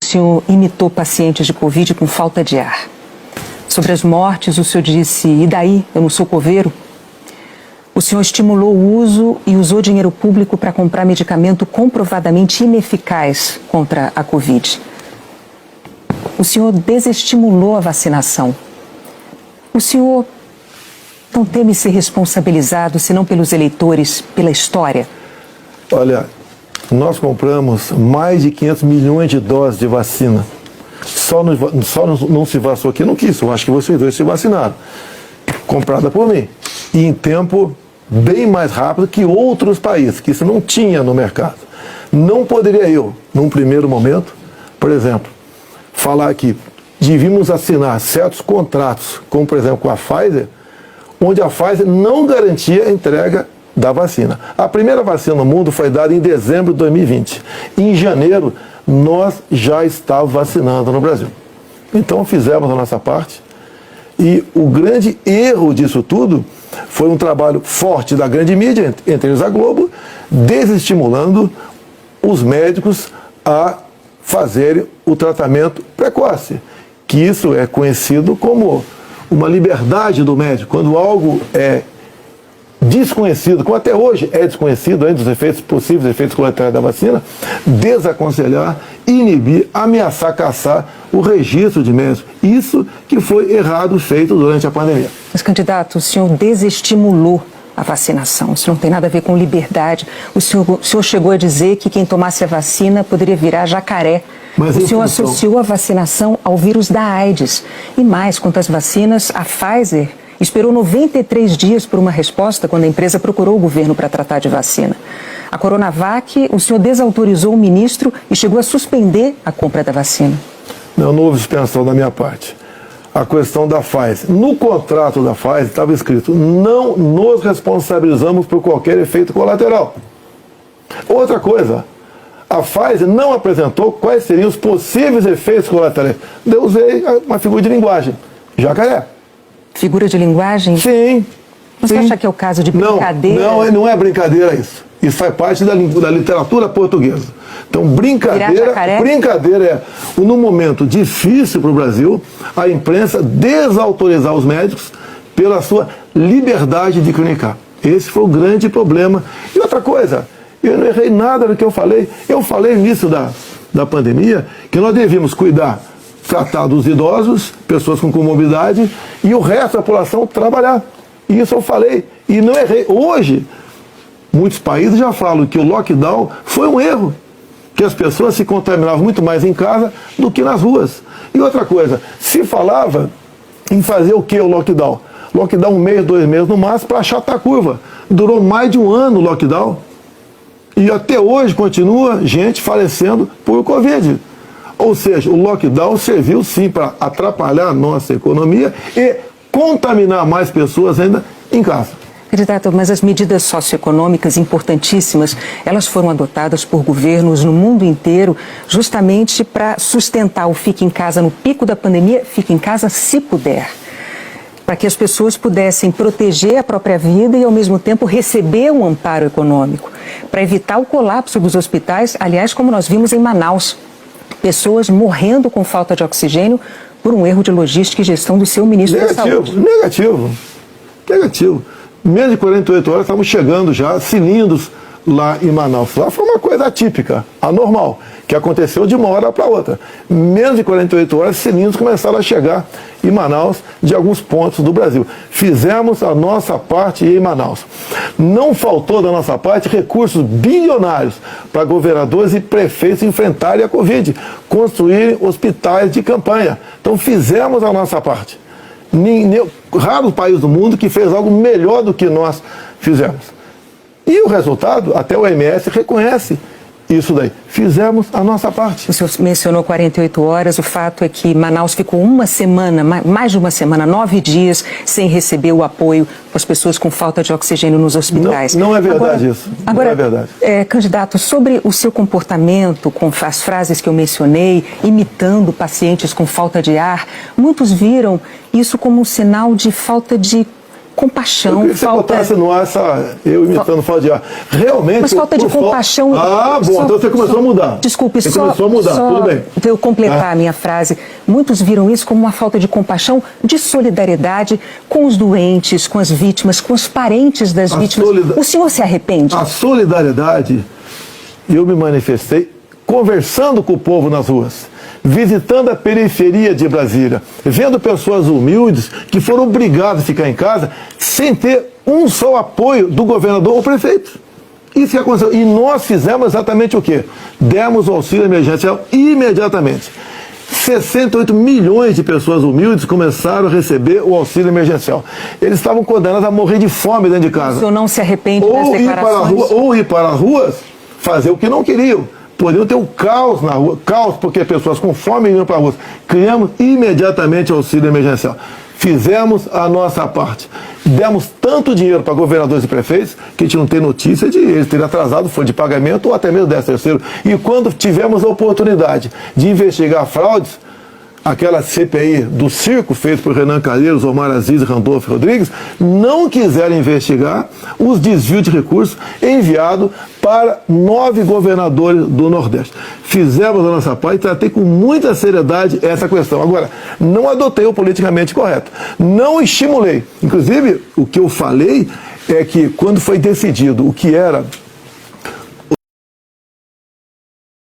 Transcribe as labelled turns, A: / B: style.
A: O senhor imitou pacientes de Covid com falta de ar. Sobre as mortes, o senhor disse, e daí, eu não sou coveiro? O senhor estimulou o uso e usou dinheiro público para comprar medicamento comprovadamente ineficaz contra a Covid. O senhor desestimulou a vacinação. O senhor não teme ser responsabilizado, senão pelos eleitores, pela história?
B: Olha, nós compramos mais de 500 milhões de doses de vacina. Só não se vacinou aqui, não quis. Eu acho que vocês dois se vacinaram. Comprada por mim. E em tempo bem mais rápido que outros países, que isso não tinha no mercado. Não poderia eu, num primeiro momento, por exemplo, falar que devíamos assinar certos contratos, como por exemplo com a Pfizer, onde a Pfizer não garantia a entrega da vacina. A primeira vacina no mundo foi dada em dezembro de 2020. Em janeiro, nós já estávamos vacinando no Brasil. Então fizemos a nossa parte. E o grande erro disso tudo foi um trabalho forte da grande mídia, entre eles a Globo, desestimulando os médicos a fazerem o tratamento precoce, que isso é conhecido como uma liberdade do médico. Quando algo é desconhecido, como até hoje é desconhecido ainda os efeitos possíveis, efeitos colaterais da vacina, desaconselhar, inibir, ameaçar, caçar o registro de médicos. Isso que foi errado feito durante a pandemia.
A: Mas, candidato, o senhor desestimulou a vacinação. Isso não tem nada a ver com liberdade. O senhor chegou a dizer que quem tomasse a vacina poderia virar jacaré.
B: Mas
A: o senhor associou a vacinação ao vírus da AIDS. E mais, quanto às vacinas, a Pfizer esperou 93 dias por uma resposta quando a empresa procurou o governo para tratar de vacina. A Coronavac, o senhor desautorizou o ministro e chegou a suspender a compra da vacina.
B: Não houve suspensão da minha parte. A questão da Pfizer. No contrato da Pfizer estava escrito: não nos responsabilizamos por qualquer efeito colateral. Outra coisa, a Pfizer não apresentou quais seriam os possíveis efeitos colaterais. Eu usei uma figura de linguagem: jacaré.
A: Figura de linguagem?
B: Sim.
A: Você acha que é o caso de brincadeira?
B: Não é brincadeira isso. Isso faz parte da literatura portuguesa. Então, brincadeira é, num momento difícil para o Brasil, a imprensa desautorizar os médicos pela sua liberdade de comunicar. Esse foi o grande problema. E outra coisa, eu não errei nada do que eu falei. Eu falei no início da pandemia que nós devíamos tratar dos idosos, pessoas com comorbidade, e o resto da população trabalhar. E isso eu falei, e não errei. Hoje, muitos países já falam que o lockdown foi um erro, que as pessoas se contaminavam muito mais em casa do que nas ruas. E outra coisa, se falava em fazer o que o lockdown? Lockdown 1 mês, 2 meses no máximo, para achatar a curva. Durou mais de um ano o lockdown. E até hoje continua gente falecendo por Covid. Ou seja, o lockdown serviu sim para atrapalhar a nossa economia e contaminar mais pessoas ainda em casa.
A: Candidato, mas as medidas socioeconômicas importantíssimas, elas foram adotadas por governos no mundo inteiro justamente para sustentar o fique em casa no pico da pandemia, fique em casa se puder. Para que as pessoas pudessem proteger a própria vida e, ao mesmo tempo, receber um amparo econômico. Para evitar o colapso dos hospitais, aliás, como nós vimos em Manaus. Pessoas morrendo com falta de oxigênio por um erro de logística e gestão do seu ministro da Saúde.
B: Negativo. Menos de 48 horas estavam chegando já cilindros lá em Manaus. Lá foi uma coisa atípica, anormal, que aconteceu de uma hora para outra. Menos de 48 horas, cilindros começaram a chegar em Manaus, de alguns pontos do Brasil. Fizemos a nossa parte em Manaus. Não faltou da nossa parte recursos bilionários para governadores e prefeitos enfrentarem a Covid, construírem hospitais de campanha. Então fizemos a nossa parte. Raro país do mundo que fez algo melhor do que nós fizemos. E o resultado, até o OMS reconhece isso daí. Fizemos a nossa parte.
A: O senhor mencionou 48 horas, o fato é que Manaus ficou uma semana, mais de uma semana, 9 dias, sem receber o apoio das pessoas com falta de oxigênio nos hospitais.
B: Não é verdade isso. Não é verdade.
A: Candidato, sobre o seu comportamento com as frases que eu mencionei, imitando pacientes com falta de ar, muitos viram isso como um sinal de falta de compaixão,
B: Eu queria que você botasse no ar eu imitando falta de ar. Realmente...
A: Mas falta de compaixão...
B: Bom, então você começou a mudar.
A: Desculpe,
B: você começou a mudar, tudo bem.
A: Para eu completar a minha frase, muitos viram isso como uma falta de compaixão, de solidariedade com os doentes, com as vítimas, com os parentes das vítimas. O senhor se arrepende?
B: A solidariedade, eu me manifestei conversando com o povo nas ruas, visitando a periferia de Brasília, vendo pessoas humildes que foram obrigadas a ficar em casa sem ter um só apoio do governador ou prefeito. Isso que aconteceu. E nós fizemos exatamente o quê? Demos o auxílio emergencial imediatamente. 68 milhões de pessoas humildes começaram a receber o auxílio emergencial. Eles estavam condenados a morrer de fome dentro de casa.
A: O senhor não se arrepende das declarações?
B: Ou ir para as ruas, fazer o que não queriam. Poderiam ter um caos na rua, caos porque pessoas com fome iam para a rua. Criamos imediatamente o auxílio emergencial. Fizemos a nossa parte. Demos tanto dinheiro para governadores e prefeitos que a gente não tem notícia de eles terem atrasado folha de pagamento ou até mesmo 13º. E quando tivemos a oportunidade de investigar fraudes, aquela CPI do circo feita por Renan Calheiros, Omar Aziz e Randolfo Rodrigues, não quiseram investigar os desvios de recursos enviados para 9 governadores do Nordeste. Fizemos a nossa parte e tratei com muita seriedade essa questão. Agora, não adotei o politicamente correto. Não estimulei. Inclusive, o que eu falei é que quando foi decidido o que era